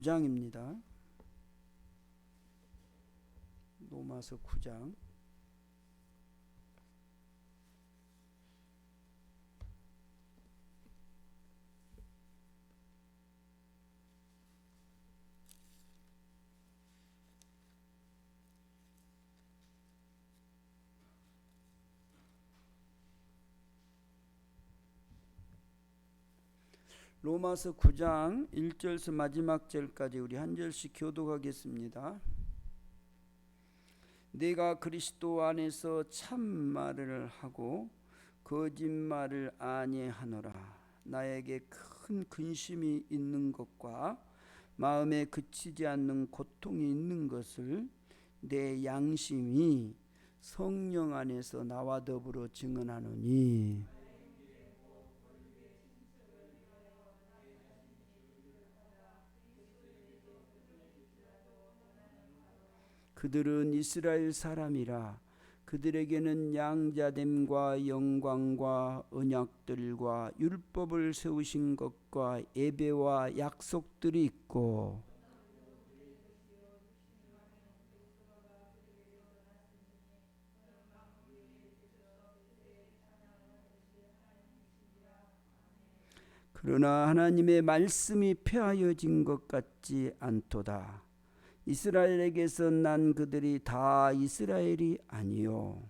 9장입니다. 로마서 9장. 로마서 9장 1절에서 마지막 절까지 우리 한 절씩 교독하겠습니다. 내가 그리스도 안에서 참말을 하고 거짓말을 아니하노라. 나에게 큰 근심이 있는 것과 마음에 그치지 않는 고통이 있는 것을 내 양심이 성령 안에서 나와 더불어 증언하노니, 그들은 이스라엘 사람이라. 그들에게는 양자됨과 영광과 언약들과 율법을 세우신 것과 예배와 약속들이 있고, 그러나 하나님의 말씀이 폐하여진 것 같지 않도다. 이스라엘에게서 난 그들이 다 이스라엘이 아니요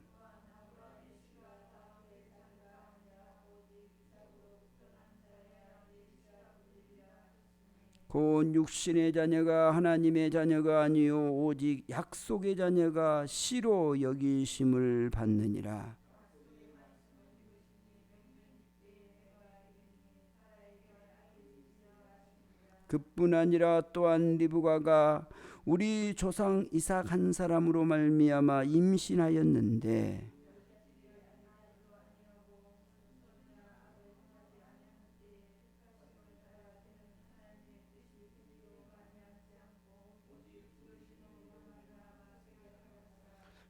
곧 육신의 자녀가 하나님의 자녀가 아니요 오직 약속의 자녀가 씨로 여기심을 받느니라. 그뿐 아니라 또한 리브가가 우리 조상 이삭 한 사람으로 말미암아 임신하였는데,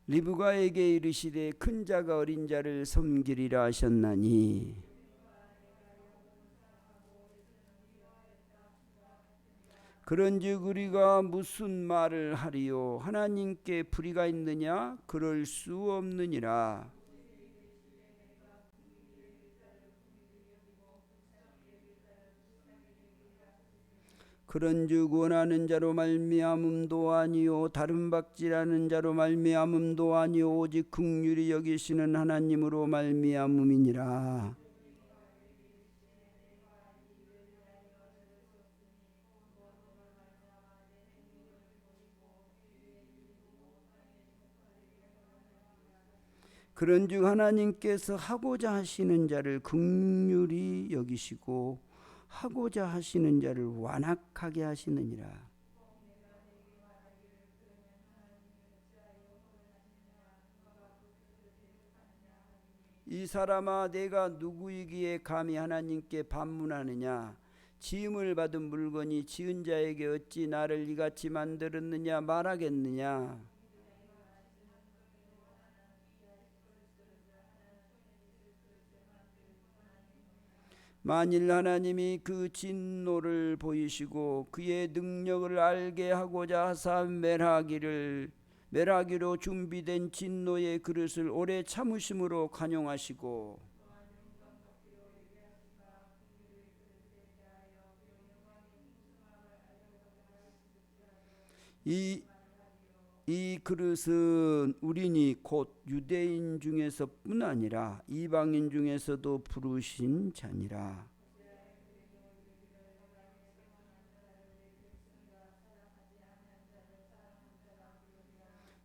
리브가에게 이르시되 큰 자가 어린 자를 섬기리라 하셨나니, 그런즉 우리가 무슨 말을 하리요? 하나님께 불의가 있느냐? 그럴 수 없느니라. 그런즉 원하는 자로 말미암음도 아니요 다른 박질하는 자로 말미암음도 아니요 오직 긍휼히 여기시는 하나님으로 말미암음이니라. 그런즉 하나님께서 하고자 하시는 자를 긍휼히 여기시고 하고자 하시는 자를 완악하게 하시느니라. 이 사람아, 내가 누구이기에 감히 하나님께 반문하느냐? 지음을 받은 물건이 지은 자에게 어찌 나를 이같이 만들었느냐 말하겠느냐? 만일 하나님이 그 진노를 보이시고 그의 능력을 알게 하고자 하사 멸하기로 준비된 진노의 그릇을 오래 참으심으로 간용하시고, 이 그릇은 우리니 곧 유대인 중에서뿐 아니라 이방인 중에서도 부르신 자니라.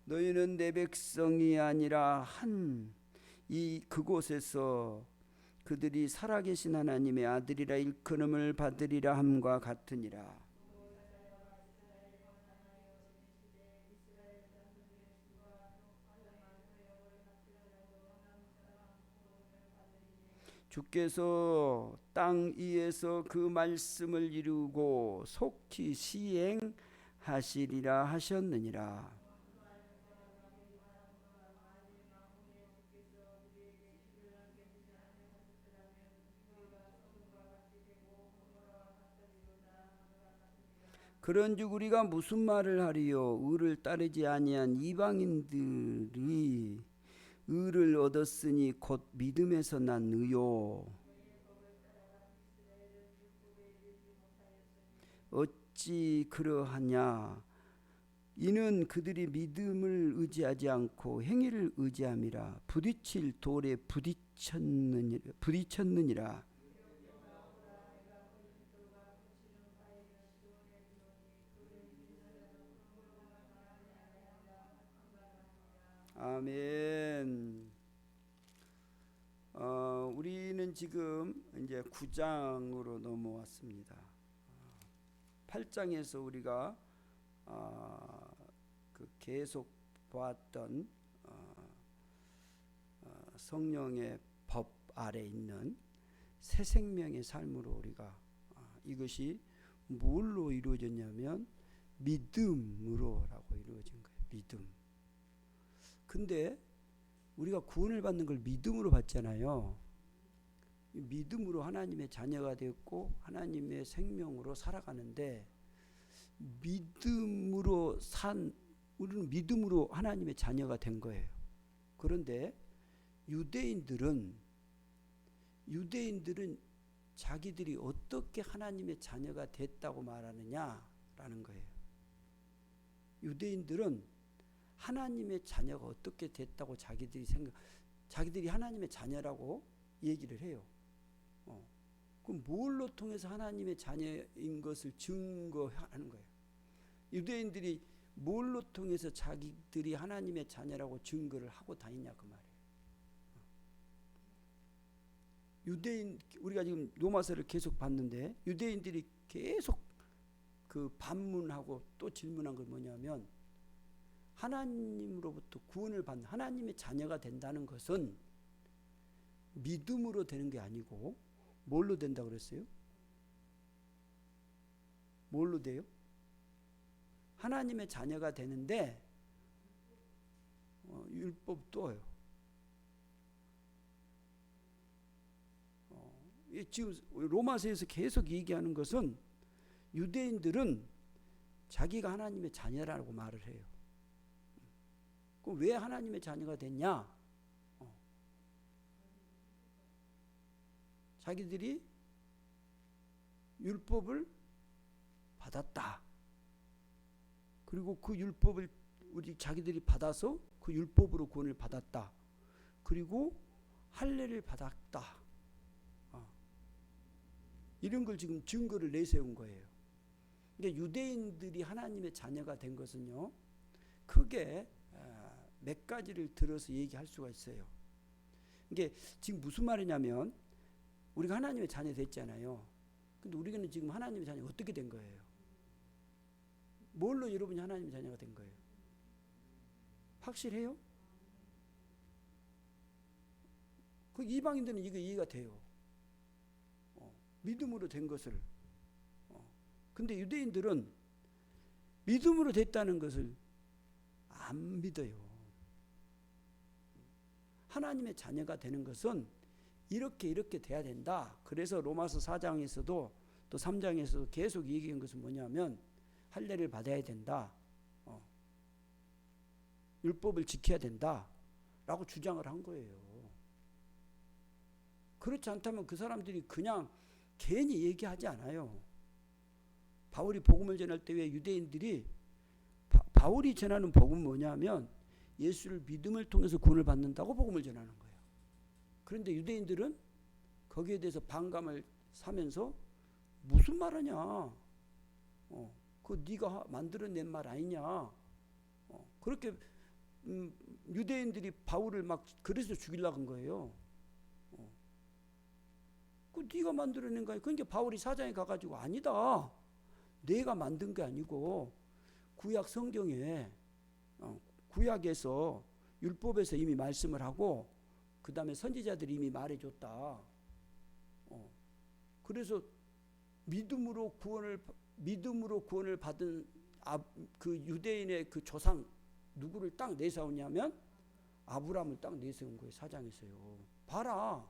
너희는 내 백성이 아니라 그곳에서 그들이 살아계신 하나님의 아들이라 일컬음을 받으리라 함과 같으니라. 주께서 땅 위에서 그 말씀을 이루고 속히 시행하시리라 하셨느니라. 그런즉 우리가 무슨 말을 하리요? 의를 따르지 아니한 이방인들이 의를 얻었으니 곧 믿음에서 난 의요. 어찌 그러하냐? 이는 그들이 믿음을 의지하지 않고 행위를 의지함이라. 부딪힐 돌에 부딪혔느니라. 아멘. 우리는 지금 이제 9장으로 넘어왔습니다. 8장에서 우리가 그 계속 보았던 성령의 법 아래 있는 새 생명의 삶으로 우리가 이것이 뭘로 이루어졌냐면 믿음으로라고 이루어진 거예요. 믿음. 근데 우리가 구원을 받는 걸 믿음으로 받잖아요. 믿음으로 하나님의 자녀가 되었고 하나님의 생명으로 살아가는데, 우리는 믿음으로 하나님의 자녀가 된 거예요. 그런데 유대인들은 자기들이 어떻게 하나님의 자녀가 됐다고 말하느냐라는 거예요. 유대인들은 하나님의 자녀가 어떻게 됐다고 자기들이 하나님의 자녀라고 얘기를 해요. 그럼 뭘로 통해서 하나님의 자녀인 것을 증거하는 거예요? 유대인들이 뭘로 통해서 자기들이 하나님의 자녀라고 증거를 하고 다니냐 그 말이에요. 우리가 지금 로마서를 계속 봤는데 유대인들이 계속 그 반문하고 또 질문한 걸 뭐냐면, 하나님으로부터 구원을 받는 하나님의 자녀가 된다는 것은 믿음으로 되는 게 아니고 뭘로 된다고 그랬어요? 뭘로 돼요? 하나님의 자녀가 되는데 율법 또요. 지금 로마서에서 계속 얘기하는 것은 유대인들은 자기가 하나님의 자녀라고 말을 해요. 그럼 왜 하나님의 자녀가 됐냐? 자기들이 율법을 받았다. 그리고 그 율법을 자기들이 받아서 그 율법으로 구원을 받았다. 그리고 할례를 받았다. 이런 걸 지금 증거를 내세운 거예요. 그러니까 유대인들이 하나님의 자녀가 된 것은요, 크게 몇 가지를 들어서 얘기할 수가 있어요. 이게 지금 무슨 말이냐면, 우리가 하나님의 자녀 됐잖아요. 근데 우리는 지금 하나님의 자녀 어떻게 된 거예요? 뭘로 여러분이 하나님의 자녀가 된 거예요? 확실해요? 그 이방인들은 이거 이해가 돼요. 믿음으로 된 것을. 근데 유대인들은 믿음으로 됐다는 것을 안 믿어요. 하나님의 자녀가 되는 것은 이렇게 돼야 된다. 그래서 로마서 4장에서도 또 3장에서도 계속 얘기한 것은 뭐냐면, 할례를 받아야 된다. 율법을 지켜야 된다. 라고 주장을 한 거예요. 그렇지 않다면 그 사람들이 그냥 괜히 얘기하지 않아요. 바울이 복음을 전할 때 왜 유대인들이 바울이 전하는 복음은 뭐냐면 예수를 믿음을 통해서 구원을 받는다고 복음을 전하는 거예요. 그런데 유대인들은 거기에 대해서 반감을 사면서 무슨 말하냐? 그거 네가 만들어낸 말 아니냐? 그렇게 유대인들이 바울을 막 그래서 죽이려고 한 거예요. 그 네가 만들어낸 거야. 그러니까 바울이 사장에 가가지고 아니다. 내가 만든 게 아니고 구약 성경에 구약에서 율법에서 이미 말씀을 하고 그 다음에 선지자들이 이미 말해줬다. 그래서 믿음으로 구원을 받은 그 유대인의 그 조상 누구를 딱 내세우냐면 아브라함을 딱 내세운 거예요. 사장에서요. 봐라.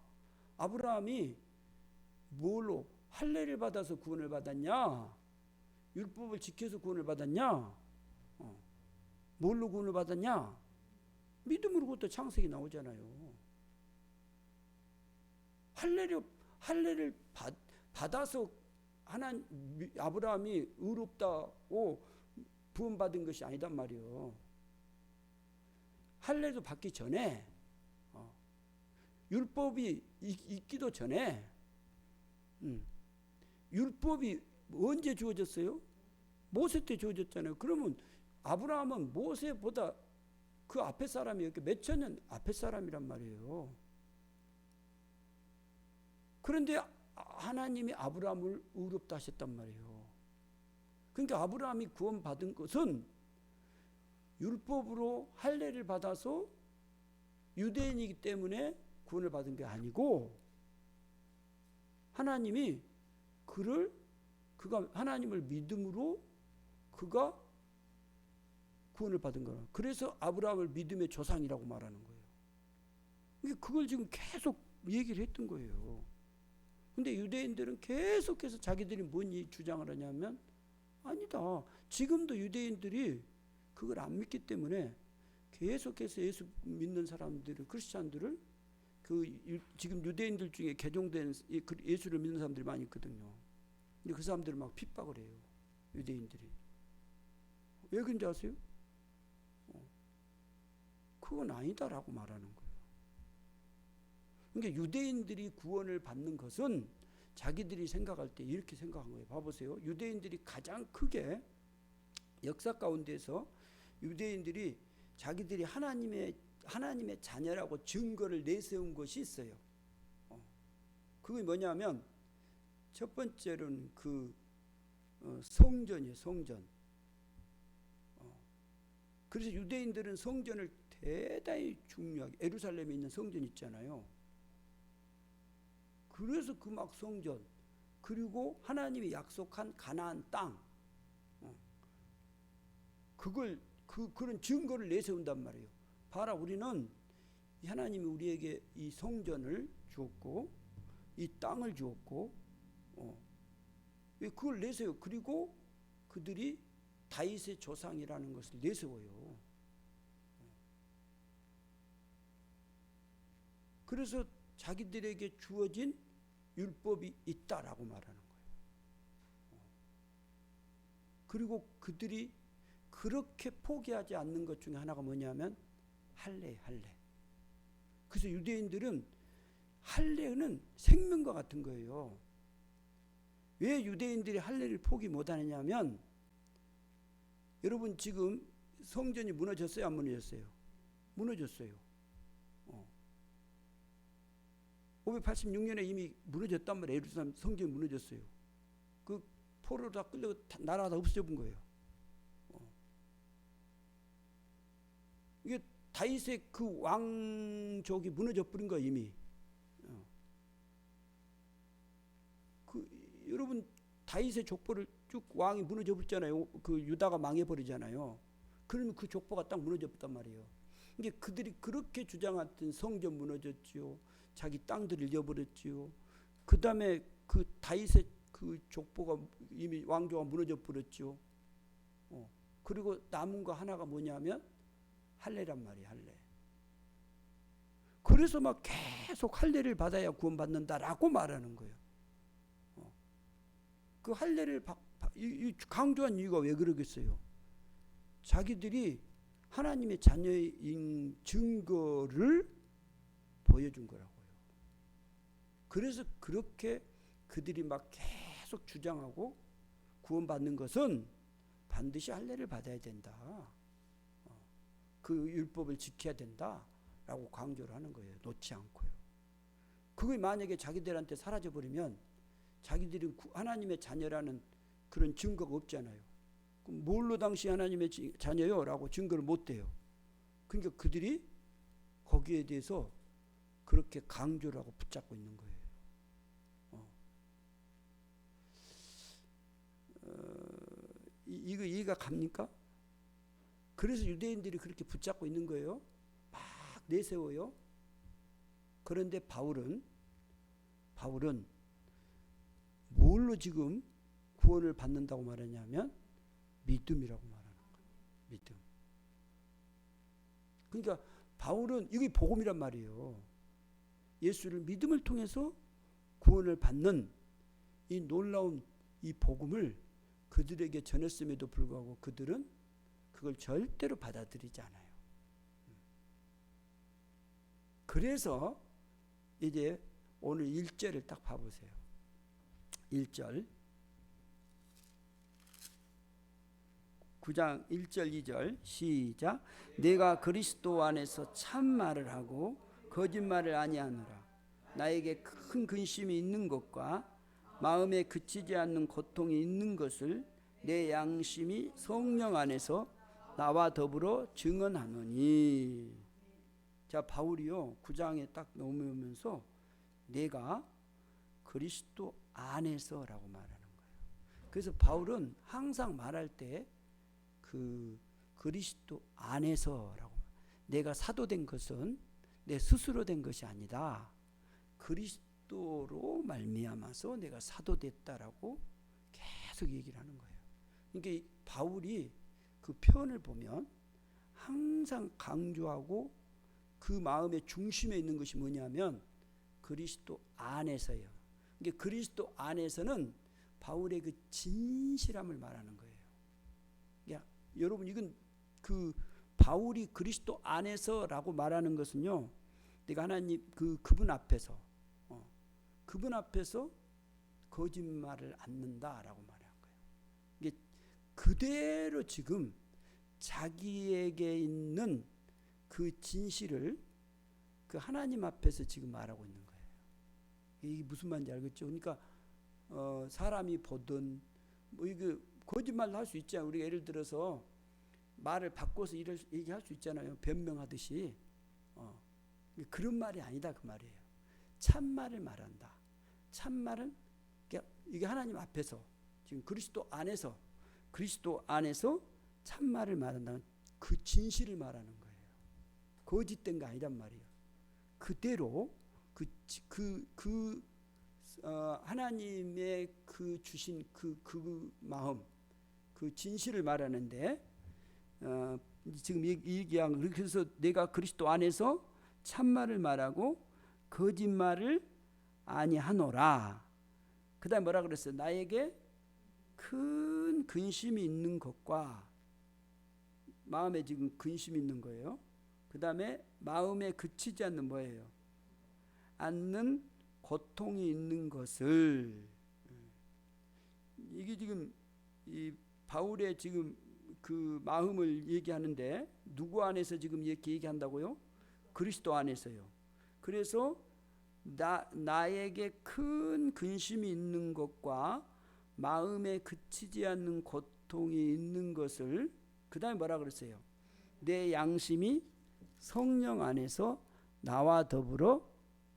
아브라함이 뭘로 할례를 받아서 구원을 받았냐? 율법을 지켜서 구원을 받았냐? 뭘로 구원을 받았냐? 믿음으로. 그것도 창세기 나오잖아요. 할례를 받아서 아브라함이 의롭다고 부음받은 것이 아니단 말이에요. 할례도 받기 전에, 율법이 있기도 전에, 율법이 언제 주어졌어요? 모세 때 주어졌잖아요. 그러면 아브라함은 모세보다 그 앞에 사람이었고 몇천 년 앞에 사람이란 말이에요. 그런데 하나님이 아브라함을 의롭다 하셨단 말이에요. 그러니까 아브라함이 구원받은 것은 율법으로 할례를 받아서 유대인이기 때문에 구원을 받은 게 아니고, 하나님이 그가 하나님을 믿음으로 그가 구원을 받은 거라. 그래서 아브라함을 믿음의 조상이라고 말하는 거예요. 그걸 지금 계속 얘기를 했던 거예요. 근데 유대인들은 계속해서 자기들이 뭔 주장을 하냐면, 아니다. 지금도 유대인들이 그걸 안 믿기 때문에 계속해서 예수 믿는 사람들을, 크리스찬들을, 지금 유대인들 중에 개종된 예수를 믿는 사람들이 많이 있거든요. 근데 그 사람들을 막 핍박을 해요. 유대인들이. 왜 그런지 아세요? 그건 아니다라고 말하는 거예요. 그러니까 유대인들이 구원을 받는 것은 자기들이 생각할 때 이렇게 생각한 거예요. 봐보세요. 유대인들이 가장 크게 역사 가운데서 유대인들이 자기들이 하나님의 자녀라고 증거를 내세운 것이 있어요. 그게 뭐냐면 첫 번째로는 성전이에요. 성전. 그래서 유대인들은 성전을 대단히 중요하게, 예루살렘에 있는 성전 있잖아요. 그래서 그 막 성전, 그리고 하나님이 약속한 가나안 땅, 그런 증거를 내세운단 말이에요. 봐라, 우리는 하나님이 우리에게 이 성전을 주었고 이 땅을 주었고, 그걸 내세워요. 그리고 그들이 다윗의 조상이라는 것을 내세워요. 그래서 자기들에게 주어진 율법이 있다라고 말하는 거예요. 그리고 그들이 그렇게 포기하지 않는 것 중에 하나가 뭐냐면 할례. 그래서 유대인들은 할례는 생명과 같은 거예요. 왜 유대인들이 할례를 포기 못하느냐면, 여러분 지금 성전이 무너졌어요? 안 무너졌어요? 무너졌어요. 586년에 이미 무너졌단 말이에요. 예루살렘 성전이 무너졌어요. 그 포로로 다 끌려 나라가 다 없어져 본 거예요. 이게 다윗의 그 왕족이 무너져 버린 거예요, 이미. 여러분 다윗의 족보를 쭉 왕이 무너져 버렸잖아요. 그 유다가 망해 버리잖아요. 그러면 그 족보가 딱 무너져 버렸단 말이에요. 이게 그들이 그렇게 주장했던 성전 무너졌지요. 자기 땅들을 잃어버렸지요. 그 다음에 그 다윗의 그 족보가 이미 왕조가 무너져 버렸지요. 그리고 남은 거 하나가 뭐냐면 할례란 말이에요. 할례. 그래서 막 계속 할례를 받아야 구원받는다라고 말하는 거예요. 그 할례를 강조한 이유가 왜 그러겠어요? 자기들이 하나님의 자녀인 증거를 보여준 거라고요. 그래서 그렇게 그들이 막 계속 주장하고 구원받는 것은 반드시 할례를 받아야 된다. 그 율법을 지켜야 된다라고 강조를 하는 거예요. 놓지 않고요. 그게 만약에 자기들한테 사라져버리면 자기들이 하나님의 자녀라는 그런 증거가 없잖아요. 그럼 뭘로 당시 하나님의 자녀요? 라고 증거를 못 대요. 그러니까 그들이 거기에 대해서 그렇게 강조를 하고 붙잡고 있는 거예요. 이거 이해가 갑니까? 그래서 유대인들이 그렇게 붙잡고 있는 거예요. 막 내세워요. 그런데 바울은 뭘로 지금 구원을 받는다고 말하냐면 믿음이라고 말하는 거예요. 믿음. 그러니까 바울은 이게 복음이란 말이에요. 예수를 믿음을 통해서 구원을 받는 이 놀라운 이 복음을 그들에게 전했음에도 불구하고 그들은 그걸 절대로 받아들이지 않아요. 그래서 이제 오늘 1절을 딱 봐보세요. 1절 9장 1절 2절 시작. 내가 그리스도 안에서 참말을 하고 거짓말을 아니하노라. 나에게 큰 근심이 있는 것과 마음에 그치지 않는 고통이 있는 것을 내 양심이 성령 안에서 나와 더불어 증언하노니. 자, 바울이요 9장에 딱 넘으면서 내가 그리스도 안에서라고 말하는 거예요. 그래서 바울은 항상 말할 때 그 그리스도 안에서라고, 내가 사도된 것은 내 스스로 된 것이 아니다. 그리스도로 말미암아서 내가 사도됐다라고 계속 얘기를 하는 거예요. 그러니까 바울이 그 표현을 보면 항상 강조하고 그 마음의 중심에 있는 것이 뭐냐면 그리스도 안에서요. 그러니까 그리스도 안에서는 바울의 그 진실함을 말하는 거예요. 그러니까 여러분, 이건 그 바울이 그리스도 안에서라고 말하는 것은요, 내가 하나님 그분 앞에서 그분 앞에서 거짓말을 않는다라고 말하는 거예요. 이게 그대로 지금 자기에게 있는 그 진실을 그 하나님 앞에서 지금 말하고 있는 거예요. 이게 무슨 말인지 알겠죠? 그러니까 사람이 보든 뭐 이게 거짓말도 할 수 있잖아요. 우리가 예를 들어서 말을 바꿔서 얘기할 수 있잖아요. 변명하듯이. 그런 말이 아니다 그 말이에요. 참말을 말한다. 참말은 이게 하나님 앞에서 지금 그리스도 안에서 참말을 말한다는 그 진실을 말하는 거예요. 거짓된 거 아니란 말이에요. 그대로 하나님의 그 주신 그 마음, 그 진실을 말하는데 지금 얘기한, 그래서 내가 그리스도 안에서 참말을 말하고 거짓말을 아니하노라. 그 다음에 뭐라 그랬어요? 나에게 큰 근심이 있는 것과, 마음에 지금 근심이 있는 거예요. 그 다음에 마음에 그치지 않는 뭐예요? 않는 고통이 있는 것을. 이게 지금 이 바울의 지금 그 마음을 얘기하는데 누구 안에서 지금 이렇게 얘기한다고요? 그리스도 안에서요. 그래서 나에게 큰 근심이 있는 것과 마음에 그치지 않는 고통이 있는 것을, 그 다음에 뭐라 그랬어요? 내 양심이 성령 안에서 나와 더불어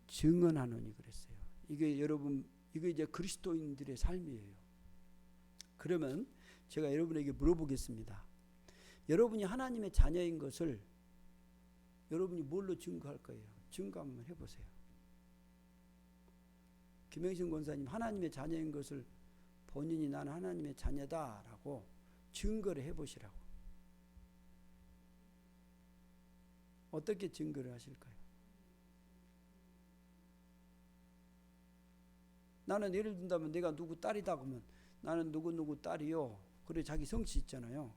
증언하노니 그랬어요. 이게 여러분, 이게 이제 그리스도인들의 삶이에요. 그러면 제가 여러분에게 물어보겠습니다. 여러분이 하나님의 자녀인 것을 여러분이 뭘로 증거할 거예요? 증거 한번 해보세요. 김영신 권사님, 하나님의 자녀인 것을 본인이 나는 하나님의 자녀다라고 증거를 해보시라고. 어떻게 증거를 하실까요? 나는 예를 든다면 내가 누구 딸이다 그러면 나는 누구 딸이요. 그래 자기 성씨 있잖아요.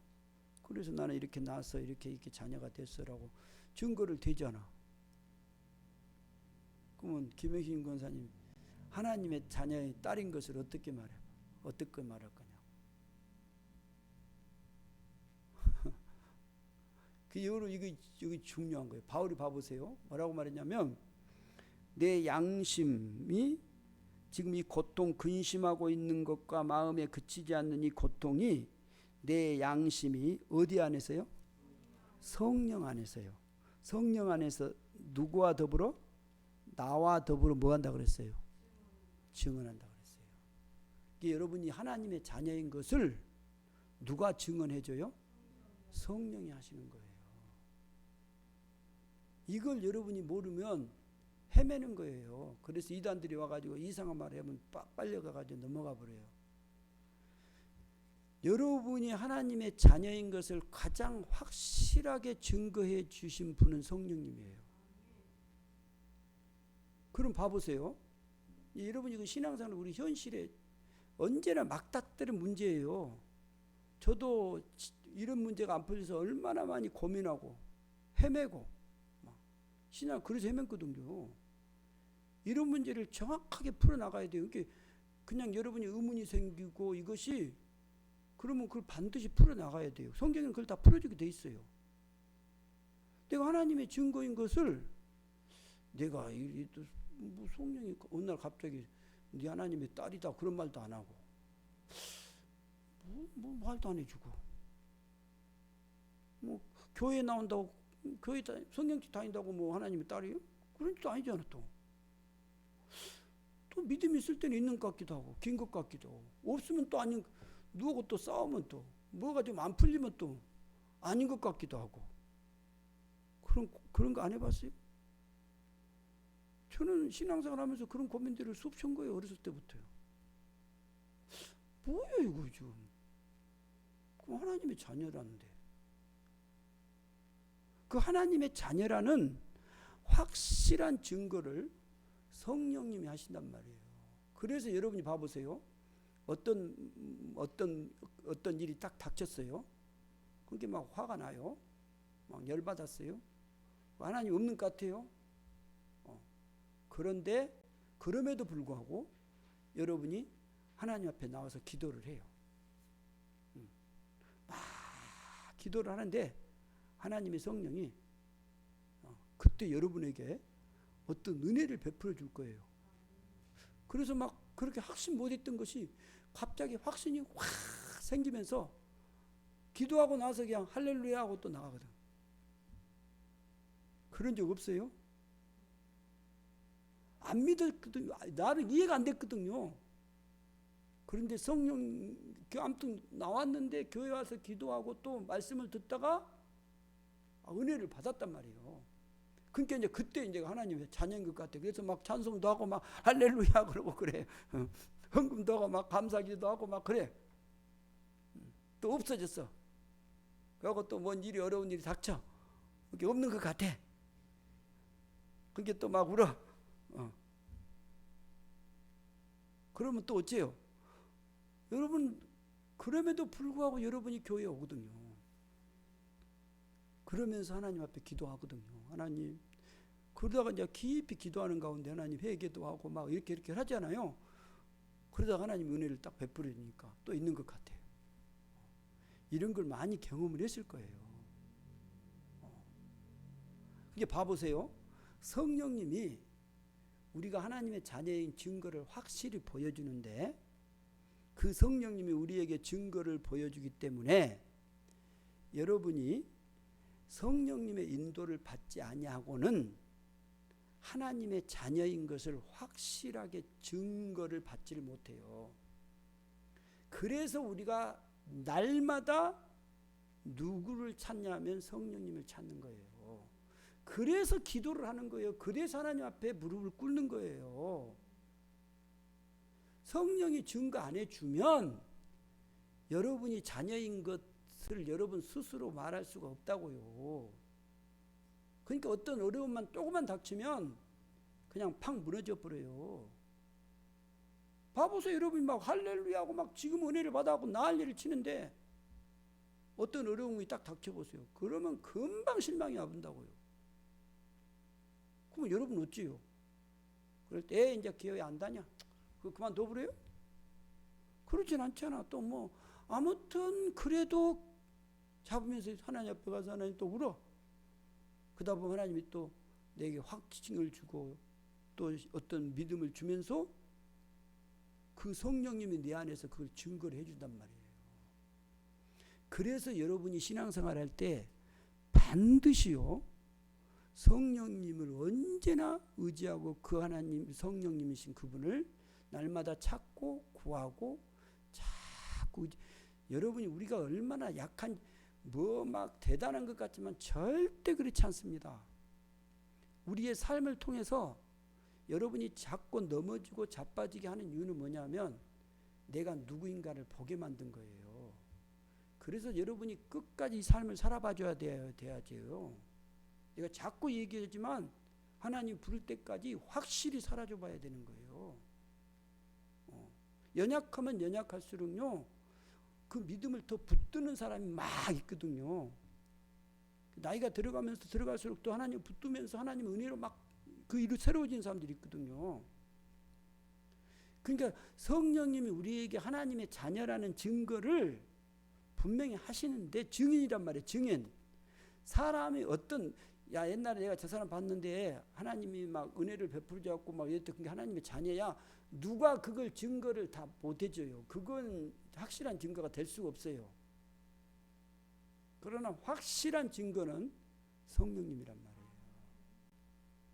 그래서 나는 이렇게 낳아서 이렇게 자녀가 됐어라고 증거를 대잖아. 그러면 김영신 권사님 하나님의 자녀의 딸인 것을 어떻게 말해? 어떻게 말할 거냐? 이게 중요한 거예요. 바울이 봐보세요. 뭐라고 말했냐면 내 양심이 지금 이 고통, 근심하고 있는 것과 마음에 그치지 않는 이 고통이 내 양심이 어디 안에서요? 성령 안에서요. 성령 안에서 누구와 더불어? 나와 더불어 뭐 한다 그랬어요? 증언한다 그랬어요. 여러분이 하나님의 자녀인 것을 누가 증언해줘요? 성령이 하시는 거예요. 이걸 여러분이 모르면 헤매는 거예요. 그래서 이단들이 와가지고 이상한 말을 하면 빨려가가지고 넘어가 버려요. 여러분이 하나님의 자녀인 것을 가장 확실하게 증거해 주신 분은 성령님이에요. 그럼 봐보세요. 여러분 이거 신앙생활 우리 현실에 언제나 막닥뜨는 문제예요. 저도 이런 문제가 안 풀려서 얼마나 많이 고민하고 헤매고 신앙 그래서 헤맸거든요. 이런 문제를 정확하게 풀어나가야 돼요. 그냥 여러분이 의문이 생기고 이것이 그러면 그걸 반드시 풀어나가야 돼요. 성경은 그걸 다 풀어주게 돼 있어요. 내가 하나님의 증거인 것을 내가 뭐 성령이 어느 날 갑자기 네 하나님의 딸이다 그런 말도 안 하고 뭐 말도 안 해주고 뭐 교회 나온다고 교회 성경집 다닌다고 뭐 하나님의 딸이에요? 그런 짓도 아니잖아. 또 믿음이 있을 때는 있는 것 같기도 하고 긴 것 같기도 하고 없으면 또 아닌 누구하고 또 싸우면 또 뭐가 좀 안 풀리면 또 아닌 것 같기도 하고 그런 거 안 해봤어요? 저는 신앙생활 하면서 그런 고민들을 수없이 한 거예요. 어렸을 때부터요. 뭐야 이거 지금. 그럼 하나님의 자녀라는데 그 하나님의 자녀라는 확실한 증거를 성령님이 하신단 말이에요. 그래서 여러분이 봐보세요. 어떤 일이 딱 닥쳤어요. 그게 막 화가 나요. 막 열받았어요. 하나님 없는 것 같아요. 그런데 그럼에도 불구하고 여러분이 하나님 앞에 나와서 기도를 해요. 막 기도를 하는데 하나님의 성령이 그때 여러분에게 어떤 은혜를 베풀어 줄 거예요. 그래서 막 그렇게 확신 못했던 것이 갑자기 확신이 확 생기면서 기도하고 나서 그냥 할렐루야 하고 또 나가거든. 그런 적 없어요? 안 믿었거든요. 나는 이해가 안 됐거든요. 그런데 성령 아무튼 나왔는데 교회 와서 기도하고 또 말씀을 듣다가 은혜를 받았단 말이에요. 그러니까 이제 그때 이제 하나님의 자녀인 것 같아. 그래서 막 찬송도 하고 막 할렐루야 그러고 그래. 헌금도 하고 막 감사기도 하고 막 그래. 또 없어졌어. 그리고 또 뭔 일이 어려운 일이 닥쳐. 그게 없는 것 같아. 그게 또 막 울어. 그러면 또 어째요? 여러분 그럼에도 불구하고 여러분이 교회에 오거든요. 그러면서 하나님 앞에 기도하거든요. 하나님 그러다가 이제 깊이 기도하는 가운데 하나님 회개도 하고 막 이렇게 하잖아요. 그러다가 하나님 은혜를 딱 베풀으니까 또 있는 것 같아요. 이런 걸 많이 경험을 했을 거예요. 이게 봐보세요. 성령님이 우리가 하나님의 자녀인 증거를 확실히 보여주는데 그 성령님이 우리에게 증거를 보여주기 때문에 여러분이 성령님의 인도를 받지 아니하고는 하나님의 자녀인 것을 확실하게 증거를 받지를 못해요. 그래서 우리가 날마다 누구를 찾냐면 성령님을 찾는 거예요. 그래서 기도를 하는 거예요. 그래서 하나님 앞에 무릎을 꿇는 거예요. 성령이 증거 안 해주면 여러분이 자녀인 것을 여러분 스스로 말할 수가 없다고요. 그러니까 어떤 어려움만 조금만 닥치면 그냥 팍 무너져 버려요. 봐보세요. 여러분이 막 할렐루야 하고 막 지금 은혜를 받아갖고 난리를 치는데 어떤 어려움이 딱 닥쳐보세요. 그러면 금방 실망이 와본다고요. 그러면 여러분 어찌요? 그럴 때 이제 교회 안 다녀? 그만둬 버려요? 그러진 않잖아. 또 뭐 아무튼 그래도 잡으면서 하나님 앞에 가서 하나님 또 울어. 그러다 보면 하나님이 또 내게 확증을 주고 또 어떤 믿음을 주면서 그 성령님이 내 안에서 그걸 증거를 해준단 말이에요. 그래서 여러분이 신앙생활 할 때 반드시요 성령님을 언제나 의지하고 그 하나님 성령님이신 그분을 날마다 찾고 구하고 자꾸 여러분이 우리가 얼마나 약한 뭐 막 대단한 것 같지만 절대 그렇지 않습니다. 우리의 삶을 통해서 여러분이 자꾸 넘어지고 자빠지게 하는 이유는 뭐냐면 내가 누구인가를 보게 만든 거예요. 그래서 여러분이 끝까지 이 삶을 살아봐줘야 돼야지요. 내가 자꾸 얘기하지만 하나님 부를 때까지 확실히 살아줘 봐야 되는 거예요. 연약하면 연약할수록요, 그 믿음을 더 붙드는 사람이 막 있거든요. 나이가 들어가면서 들어갈수록 또 하나님 붙들면서 하나님 은혜로 막 그 일로 새로워진 사람들이 있거든요. 그러니까 성령님이 우리에게 하나님의 자녀라는 증거를 분명히 하시는데, 증인이란 말이에요. 증인. 사람이 어떤, 야 옛날에 내가 저 사람 봤는데 하나님이 막 은혜를 베풀지 않고 막 이랬던 게 하나님의 자녀야. 누가 그걸 증거를 다 못해줘요. 그건 확실한 증거가 될 수가 없어요. 그러나 확실한 증거는 성령님이란 말이에요.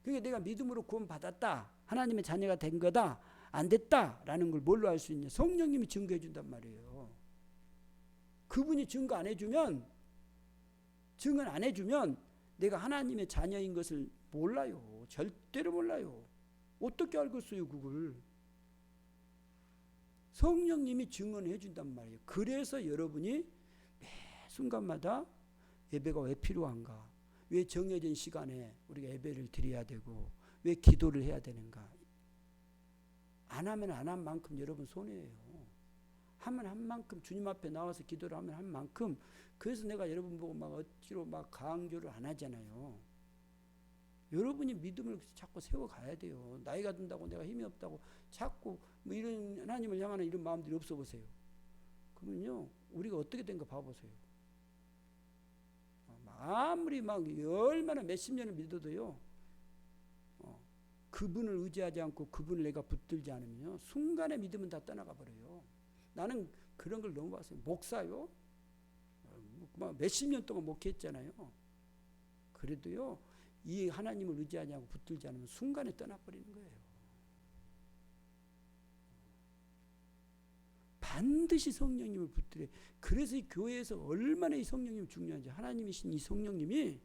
그러니까 내가 믿음으로 구원받았다, 하나님의 자녀가 된 거다, 안 됐다라는 걸 뭘로 알 수 있냐? 성령님이 증거해 준단 말이에요. 그분이 증거 안 해주면, 증언 안 해주면 내가 하나님의 자녀인 것을 몰라요. 절대로 몰라요. 어떻게 알겠어요 그걸? 성령님이 증언해 준단 말이에요. 그래서 여러분이 매 순간마다 예배가 왜 필요한가? 왜 정해진 시간에 우리가 예배를 드려야 되고 왜 기도를 해야 되는가? 안 하면 안 한 만큼 여러분 손해예요. 하면 한 만큼, 주님 앞에 나와서 기도를 하면 한 만큼. 그래서 내가 여러분 보고 막 억지로 막 강조를 안 하잖아요. 여러분이 믿음을 자꾸 세워가야 돼요. 나이가 든다고 내가 힘이 없다고 자꾸 뭐 이런 하나님을 향하는 이런 마음들이 없어 보세요. 그러면요, 우리가 어떻게 된가 봐보세요. 아무리 막 얼마나 몇십 년을 믿어도요, 그분을 의지하지 않고 그분을 내가 붙들지 않으면요, 순간에 믿음은 다 떠나가 버려요. 나는 그런 걸 너무 봤어요. 목사요? 몇십 년 동안 목회했잖아요. 그래도요, 이 하나님을 의지하지 않고 붙들지 않으면 순간에 떠나버리는 거예요. 반드시 성령님을 붙들어요. 그래서 이 교회에서 얼마나 이 성령님이 중요한지, 하나님이신 이 성령님이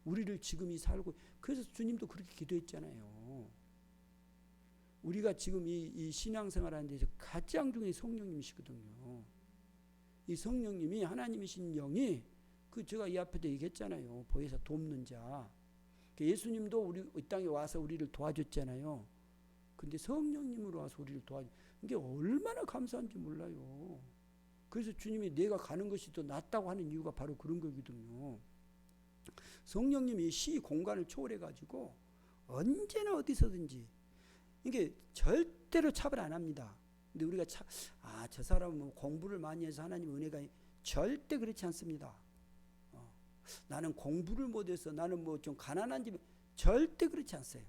우리를 지금 이 살고, 그래서 주님도 그렇게 기도했잖아요. 우리가 지금 이 신앙생활 하는 데서 가장 중요한 성령님이시거든요. 이 성령님이 하나님이신 영이, 그 제가 이 앞에도 얘기했잖아요. 보혜사 돕는 자. 예수님도 우리 이 땅에 와서 우리를 도와줬잖아요. 근데 성령님으로 와서 우리를 도와줘. 이게 얼마나 감사한지 몰라요. 그래서 주님이 내가 가는 것이 더 낫다고 하는 이유가 바로 그런 거거든요. 성령님이 시 공간을 초월해가지고 언제나 어디서든지, 이게 절대로 차별 안 합니다. 근데 우리가 저 사람은 공부를 많이 해서 하나님 은혜가, 절대 그렇지 않습니다. 나는 공부를 못해서, 나는 뭐 좀 가난한 집, 절대 그렇지 않아요.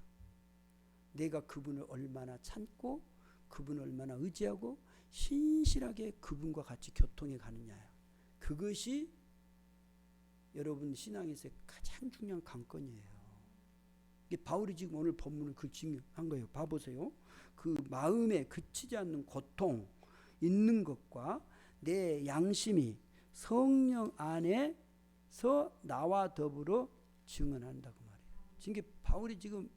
내가 그분을 얼마나 찾고 그분을 얼마나 의지하고 신실하게 그분과 같이 교통해 가느냐, 그것이 여러분 신앙에서의 가장 중요한 관건이에요. 이게 바울이 지금 오늘 본문을 그 증명한 거예요. 봐보세요. 그 마음에 그치지 않는 고통 있는 것과 내 양심이 성령 안에서 나와 더불어 증언한다고 말이에요. 지금 바울이 지금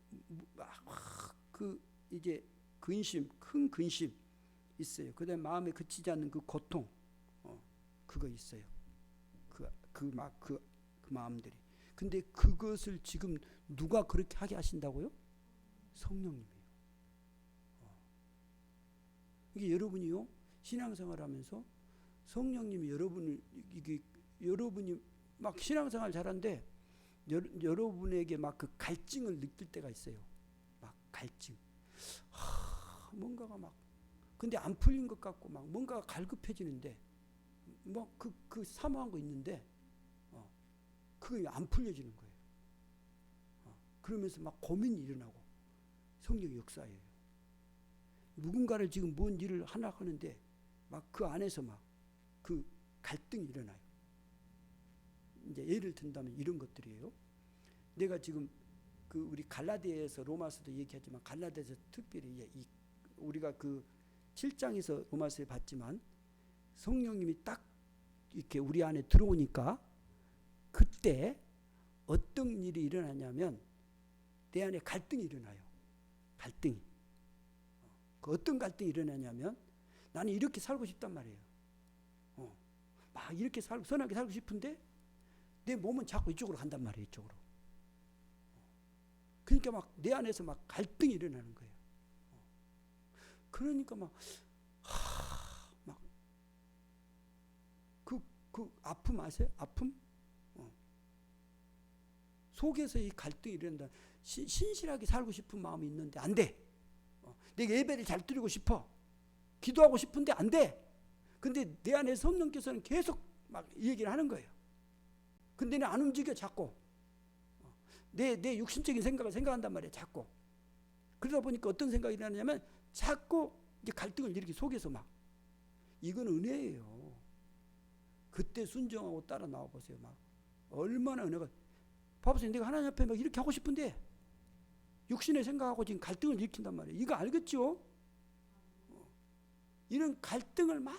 그 이제 근심, 큰 근심 있어요. 그다음에 마음에 그치지 않는 그 고통, 그거 있어요. 그 마음들이. 근데 그것을 지금 누가 그렇게 하게 하신다고요? 성령님이에요. 이게 여러분이요, 신앙생활하면서 성령님이 여러분이 막 신앙생활 잘하는데 여러분에게 막 그 갈증을 느낄 때가 있어요. 막 갈증. 뭔가가 막, 근데 안 풀린 것 같고 막 뭔가가 갈급해지는데, 뭐 그 사모한 거 있는데 그게 안 풀려지는 거예요. 그러면서 막 고민이 일어나고 성령의 역사예요. 누군가를 지금 뭔 일을 하나 하는데 막 그 안에서 막 그 갈등이 일어나요. 이제 예를 든다면 이런 것들이에요. 내가 지금 그 우리 갈라디아에서, 로마서도 얘기하지만 갈라디아에서 특별히 우리가 그 7장에서 로마서에 봤지만 성령님이 딱 이렇게 우리 안에 들어오니까 그때 어떤 일이 일어나냐면 내 안에 갈등이 일어나요. 갈등이. 그 어떤 갈등이 일어나냐면 나는 이렇게 살고 싶단 말이에요. 막 이렇게 선하게 살고 싶은데 내 몸은 자꾸 이쪽으로 간단 말이에요. 이쪽으로. 그러니까 막 내 안에서 막 갈등이 일어나는 거예요. 그러니까 막 그 아픔 아세요? 아픔? 속에서 이 갈등이 일어난다. 신실하게 살고 싶은 마음이 있는데 안 돼. 내가 예배를 잘 드리고 싶어. 기도하고 싶은데 안 돼. 근데 내 안에 성령께서는 계속 막 이 얘기를 하는 거예요. 근데 내 안 움직여 자꾸. 내 육신적인 생각을 생각한단 말이에요. 자꾸. 그러다 보니까 어떤 생각이 일어나냐면 자꾸 이제 갈등을 일으키 속에서 막. 이건 은혜예요. 그때 순종하고 따라 나와 보세요. 막 얼마나 은혜가. 봐보세요. 내가 하나님 앞에 막 이렇게 하고 싶은데 육신의 생각하고 지금 갈등을 일으킨단 말이에요. 이거 알겠죠? 이런 갈등을 막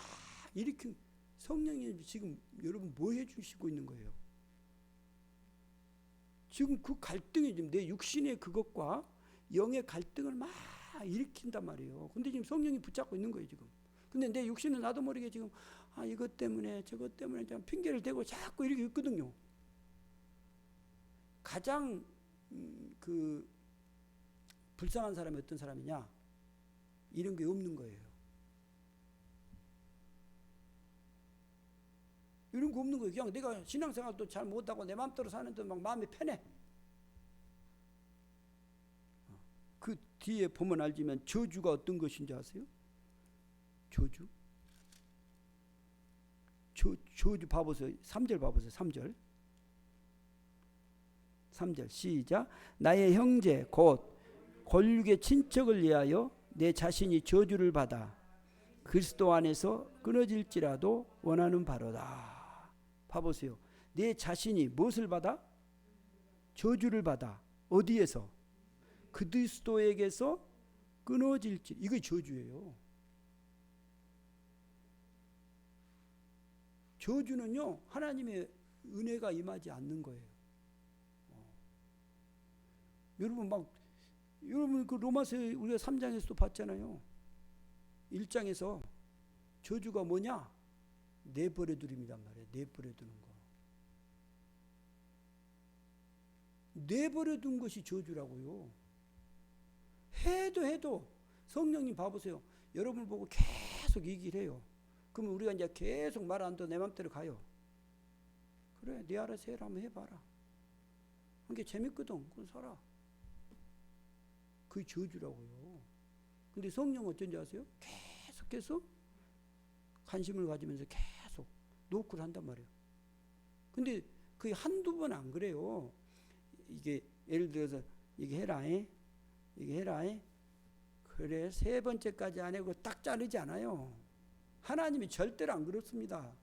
일으킨 성령이 지금 여러분 뭐 해주시고 있는 거예요? 지금 그 갈등이 지금 내 육신의 그것과 영의 갈등을 막 일으킨단 말이에요. 근데 지금 성령이 붙잡고 있는 거예요, 지금. 근데 내 육신은 나도 모르게 지금 이것 때문에 저것 때문에 좀 핑계를 대고 자꾸 이렇게 있거든요. 가장 그 불쌍한 사람이 어떤 사람이냐? 이런 게 없는 거예요. 이런 거 없는 거예요. 그냥 내가 신앙생활도 잘 못하고 내 마음대로 사는데 막 마음이 편해. 그 뒤에 보면 알지만 저주가 어떤 것인지 아세요? 저주? 저주 봐보세요. 3절 봐보세요. 3절. 3절 시작. 나의 형제 곧 권력의 친척을 위하여 내 자신이 저주를 받아 그리스도 안에서 끊어질지라도 원하는 바로다. 봐보세요. 내 자신이 무엇을 받아? 저주를 받아. 어디에서? 그리스도에게서 끊어질지. 이게 저주예요. 저주는요, 하나님의 은혜가 임하지 않는 거예요. 여러분 그 로마서 우리가 3장에서도 봤잖아요. 1장에서 저주가 뭐냐? 내버려 두림이란 말이에요. 내버려 두는 거. 내버려 둔 것이 저주라고요. 해도 성령님 봐보세요. 여러분을 보고 계속 얘기를 해요. 그러면 우리가 이제 계속 말 안 듣고 내 맘대로 가요. 그래, 네 알아서 해라. 한번 해봐라. 그게 재밌거든. 그건 살아. 그게 저주라고요. 근데 성령은 어쩐지 아세요? 계속해서 관심을 가지면서 계속 노크를 한단 말이에요. 근데 그게 한두 번 안 그래요. 이게 예를 들어서 이게 해라. 이게 해라. 그래, 3번째까지 안 하고 딱 자르지 않아요. 하나님이 절대로 안 그렇습니다.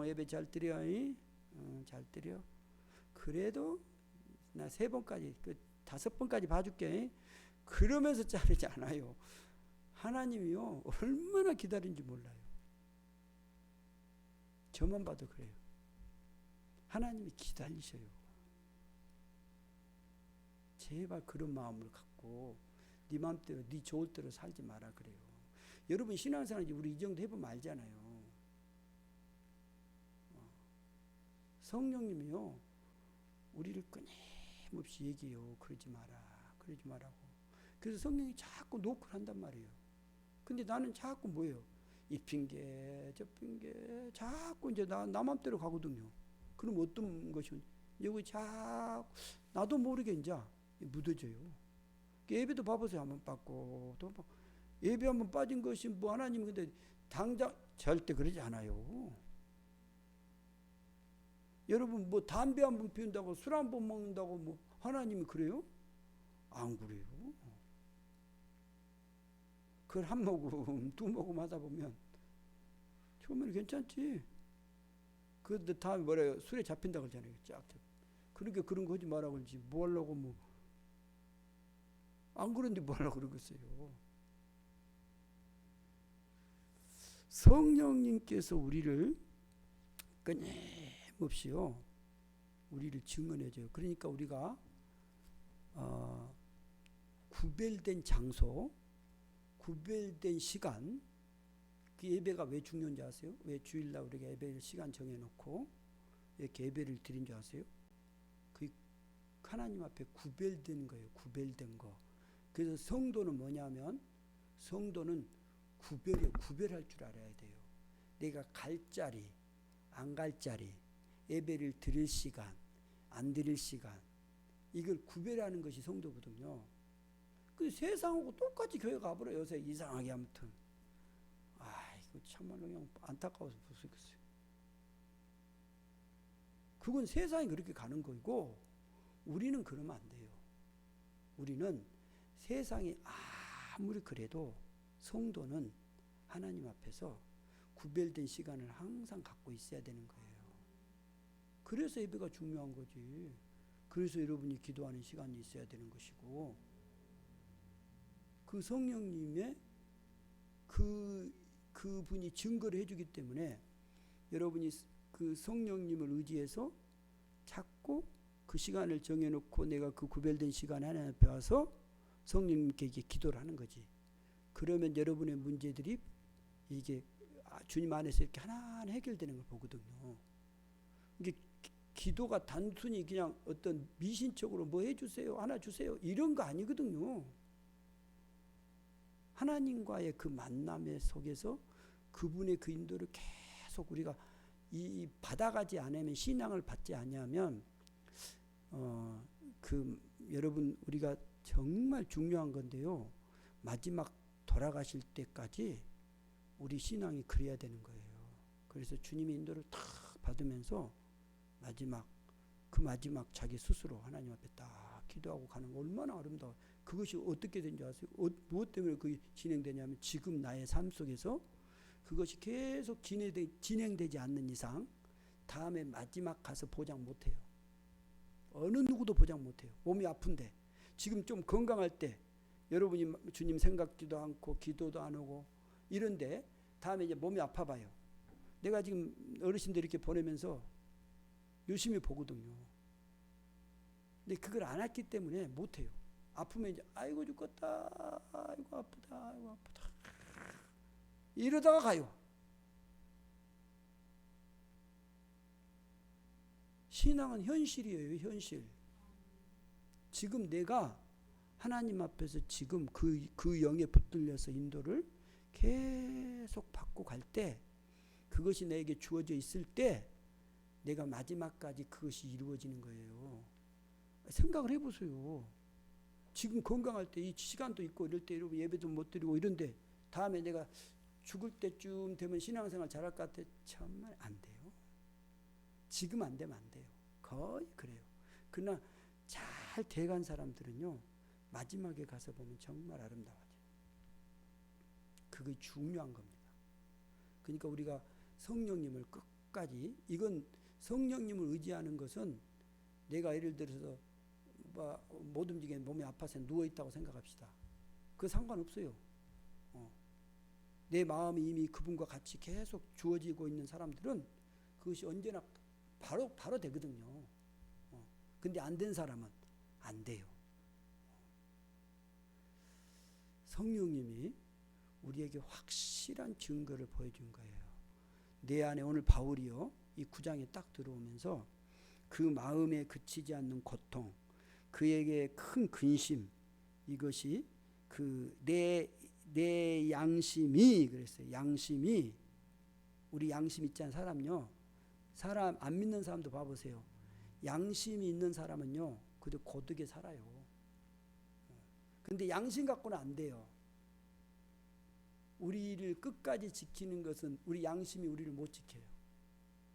예배 잘 드려. 잘 드려. 그래도 나 3번까지, 5번까지 봐줄게. 그러면서 자르지 않아요. 하나님이요, 얼마나 기다린지 몰라요. 저만 봐도 그래요. 하나님이 기다리셔요. 제발 그런 마음을 갖고 네 마음대로 네 좋을 대로 살지 마라 그래요. 여러분 신앙생활 우리 이 정도 해보면 알잖아요. 성령님이요, 우리를 끊임없이 얘기해요. 그러지 마라. 그러지 말라고. 그래서 성령이 자꾸 노크를 한단 말이에요. 근데 나는 자꾸 뭐예요? 이 핑계 저 핑계 자꾸 이제 나 맘대로 가거든요. 그럼 어떤 것이 여기 자꾸 나도 모르게 이제 묻어져요. 예배도 봐보세요. 한번 빠고 또 예배 한번 빠진 것이 뭐 하나님 근데 당장 절대 그러지 않아요. 여러분 뭐 담배 한번 피운다고 술 한번 먹는다고 뭐 하나님이 그래요? 안 그래요. 그걸 한 모금 두 모금 하다 보면 처음에는 괜찮지. 그런데 다음에 뭐래요? 술에 잡힌다 그러잖아요. 쫙. 그러니까 그런 거 하지 말라고 그러지. 뭐 하려고 뭐. 안 그런데 뭐 하려고 그러겠어요. 성령님께서 우리를 끊임없이요, 우리를 증언해줘요. 그러니까 우리가 구별된 장소, 구별된 시간, 그 예배가 왜 중요한지 아세요? 왜 주일날 우리가 예배를 시간 정해놓고 이렇게 예배를 드린 줄 아세요? 그 하나님 앞에 구별된 거예요. 구별된 거. 그래서 성도는 뭐냐면 성도는 구별할 줄 알아야 돼요. 내가 갈 자리, 안 갈 자리, 예배를 드릴 시간, 안 드릴 시간, 이걸 구별하는 것이 성도거든요. 그 세상하고 똑같이 교회 가버려 요새 이상하게 아무튼. 이거 참말로 그냥 안타까워서 못 쓰겠어요. 그건 세상이 그렇게 가는 거고 우리는 그러면 안 돼요. 우리는 세상이 아무리 그래도 성도는 하나님 앞에서 구별된 시간을 항상 갖고 있어야 되는 거예요. 그래서 예배가 중요한 거지. 그래서 여러분이 기도하는 시간이 있어야 되는 것이고, 그 성령님의 그분이 증거를 해주기 때문에 여러분이 그 성령님을 의지해서 자꾸 그 시간을 정해놓고 내가 그 구별된 시간에 하나님 앞에 와서 성령님께 기도를 하는 거지. 그러면 여러분의 문제들이 이게 주님 안에서 이렇게 하나하나 해결되는 걸 보거든요. 이게 기도가 단순히 그냥 어떤 미신적으로 뭐 해주세요, 하나 주세요 이런 거 아니거든요. 하나님과의 그 만남의 속에서 그분의 그 인도를 계속 우리가 이 받아가지 않으면, 신앙을 받지 않으면 여러분 우리가 정말 중요한 건데요. 마지막 돌아가실 때까지 우리 신앙이 그래야 되는 거예요. 그래서 주님의 인도를 다 받으면서 마지막 자기 스스로 하나님 앞에 딱 기도하고 가는 거 얼마나 아름다워요. 그것이 어떻게 된지 아세요? 무엇 때문에 그게 진행되냐면 지금 나의 삶 속에서 그것이 계속 진행되지 않는 이상 다음에 마지막 가서 보장 못해요. 어느 누구도 보장 못해요. 몸이 아픈데 지금 좀 건강할 때 여러분이 주님 생각지도 않고 기도도 안 하고 이런데 다음에 이제 몸이 아파봐요. 내가 지금 어르신들 이렇게 보내면서 열심히 보거든요. 근데 그걸 안 했기 때문에 못해요. 아프면 이제 아이고 죽겠다, 아이고 아프다, 아이고 아프다 이러다가 가요. 신앙은 현실이에요. 현실. 지금 내가 하나님 앞에서 지금 그 영에 붙들려서 인도를 계속 받고 갈 때, 그것이 내게 주어져 있을 때 내가 마지막까지 그것이 이루어지는 거예요. 생각을 해보세요. 지금 건강할 때 이 시간도 있고 이럴 때 여러분 예배도 못 드리고 이런데 다음에 내가 죽을 때쯤 되면 신앙생활 잘할 것 같아? 정말 안 돼요. 지금 안 되면 안 돼요. 거의 그래요. 그러나 잘 돼간 사람들은요, 마지막에 가서 보면 정말 아름다워져요. 그게 중요한 겁니다. 그러니까 우리가 성령님을 끝까지, 이건 성령님을 의지하는 것은 내가 예를 들어서 못 움직이는 몸이 아파서 누워있다고 생각합시다. 그거 상관없어요. 내 마음이 이미 그분과 같이 계속 주어지고 있는 사람들은 그것이 언제나 바로 되거든요. 근데 안 된 사람은 안 돼요. 성령님이 우리에게 확실한 증거를 보여준 거예요. 내 안에 오늘 바울이요, 이 9장에 딱 들어오면서 그 마음에 그치지 않는 고통, 그에게 큰 근심, 이것이 내 양심이, 그랬어요. 양심이, 우리 양심 있잖아요. 사람 안 믿는 사람도 봐보세요. 양심이 있는 사람은요, 그래도 고득에 살아요. 근데 양심 갖고는 안 돼요. 우리를 끝까지 지키는 것은 우리 양심이 우리를 못 지켜요.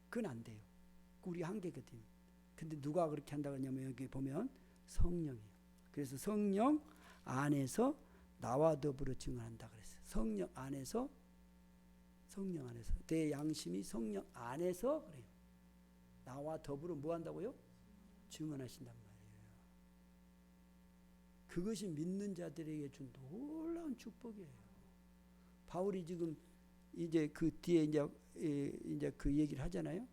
그건 안 돼요. 우리 한계거든. 근데 누가 그렇게 한다고 하냐면 여기 보면 성령이에요. 그래서 성령 안에서 나와 더불어 증언한다 그랬어요. 성령 안에서 내 양심이 성령 안에서 그래요. 나와 더불어 뭐 한다고요? 증언하신단 말이에요. 그것이 믿는 자들에게 준 놀라운 축복이에요. 바울이 지금 이제 그 뒤에 이제 그 얘기를 하잖아요.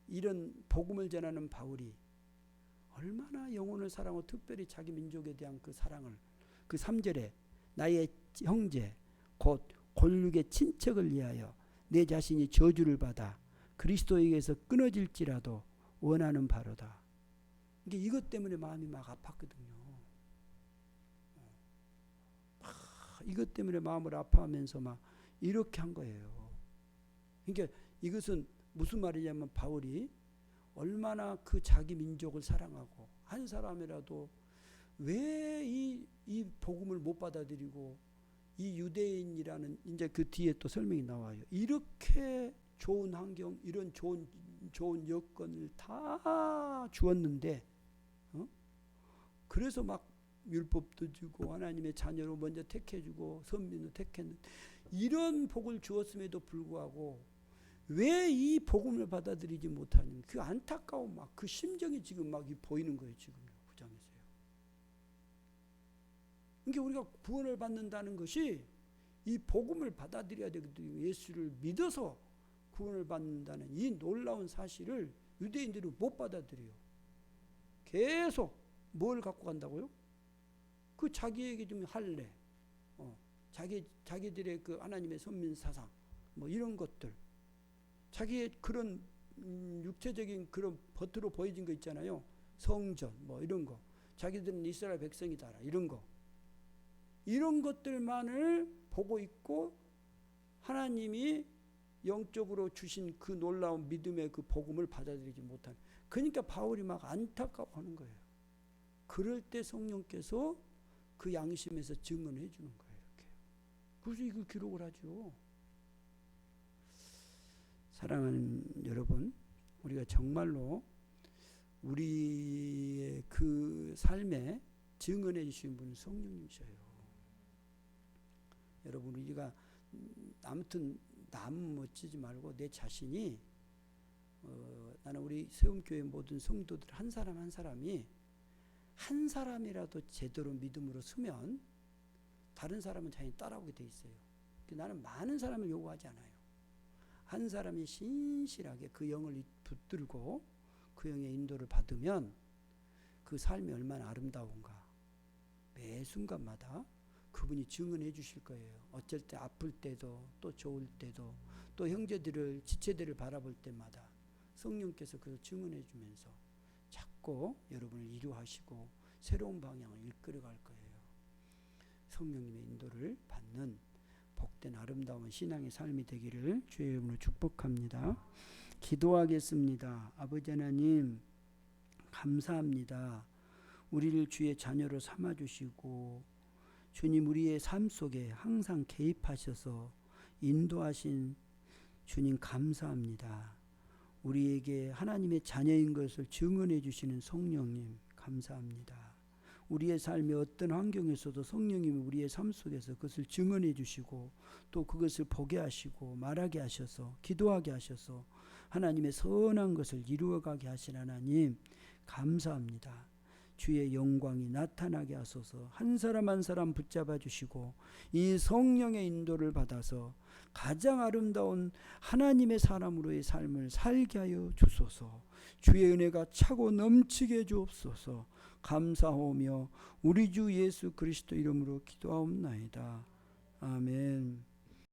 이런 복음을 전하는 바울이 얼마나 영혼을 사랑하고 특별히 자기 민족에 대한 그 사랑을, 그 3절에 나의 형제 곧 골육의 친척을 위하여 내 자신이 저주를 받아 그리스도에게서 끊어질지라도 원하는 바로다. 이게 이것 때문에 마음이 막 아팠거든요. 이것 때문에 마음을 아파하면서 막 이렇게 한 거예요. 그러니까 이것은 무슨 말이냐면 바울이 얼마나 그 자기 민족을 사랑하고 한 사람이라도 왜 이 복음을 못 받아들이고 이 유대인이라는 이제 그 뒤에 또 설명이 나와요. 이렇게 좋은 환경, 이런 좋은 여건을 다 주었는데, 그래서 막 율법도 주고 하나님의 자녀로 먼저 택해주고 선민으로 택했는데 이런 복을 주었음에도 불구하고 왜 이 복음을 받아들이지 못하는 그 안타까운 막 그 심정이 지금 막 보이는 거예요. 지금 9장에서요. 그러니까 우리가 구원을 받는다는 것이 이 복음을 받아들여야 되거든요. 예수를 믿어서 구원을 받는다는 이 놀라운 사실을 유대인들은 못 받아들여요. 계속 뭘 갖고 간다고요? 그 자기에게 좀 할례, 자기들의 그 하나님의 선민 사상, 뭐 이런 것들, 자기의 그런 육체적인 그런 겉으로 보여진 거 있잖아요. 성전, 뭐 이런 거, 자기들은 이스라엘 백성이다, 이런 거, 이런 것들만을 보고 있고 하나님이 영적으로 주신 그 놀라운 믿음의 그 복음을 받아들이지 못하는. 그러니까 바울이 막 안타까워하는 거예요. 그럴 때 성령께서 그 양심에서 증언해 주는 거예요. 이렇게. 그래서 이걸 기록을 하죠. 사랑하는 여러분, 우리가 정말로 우리의 그 삶에 증언해 주신 분은 성령님이셔요. 여러분, 우리가 아무튼 남 멋지지 말고 내 자신이 나는 우리 세움교회 모든 성도들 한 사람 한 사람이 한 사람이라도 제대로 믿음으로 서면 다른 사람은 자연히 따라오게 돼 있어요. 나는 많은 사람을 요구하지 않아요. 한 사람이 신실하게 그 영을 붙들고 그 영의 인도를 받으면 그 삶이 얼마나 아름다운가. 매 순간마다 그분이 증언해 주실 거예요. 어쩔 때 아플 때도 또 좋을 때도 또 형제들을 지체들을 바라볼 때마다 성령께서 그걸 증언해 주면서 자꾸 여러분을 이루하시고 새로운 방향을 이끌어갈 거예요. 성령님의 인도를 받는 복된 아름다운 신앙의 삶이 되기를 주의 이름으로 축복합니다. 기도하겠습니다. 아버지 하나님 감사합니다. 우리를 주의 자녀로 삼아주시고 주님 우리의 삶 속에 항상 개입하셔서 인도하신 주님 감사합니다. 우리에게 하나님의 자녀인 것을 증언해 주시는 성령님 감사합니다. 우리의 삶의 어떤 환경에서도 성령님이 우리의 삶 속에서 그것을 증언해 주시고 또 그것을 보게 하시고 말하게 하셔서 기도하게 하셔서 하나님의 선한 것을 이루어가게 하신 하나님 감사합니다. 주의 영광이 나타나게 하소서. 한 사람 한 사람 붙잡아 주시고 이 성령의 인도를 받아서 가장 아름다운 하나님의 사람으로의 삶을 살게 하여 주소서. 주의 은혜가 차고 넘치게 해 주옵소서. 감사하오며 우리 주 예수 그리스도 이름으로 기도하옵나이다. 아멘.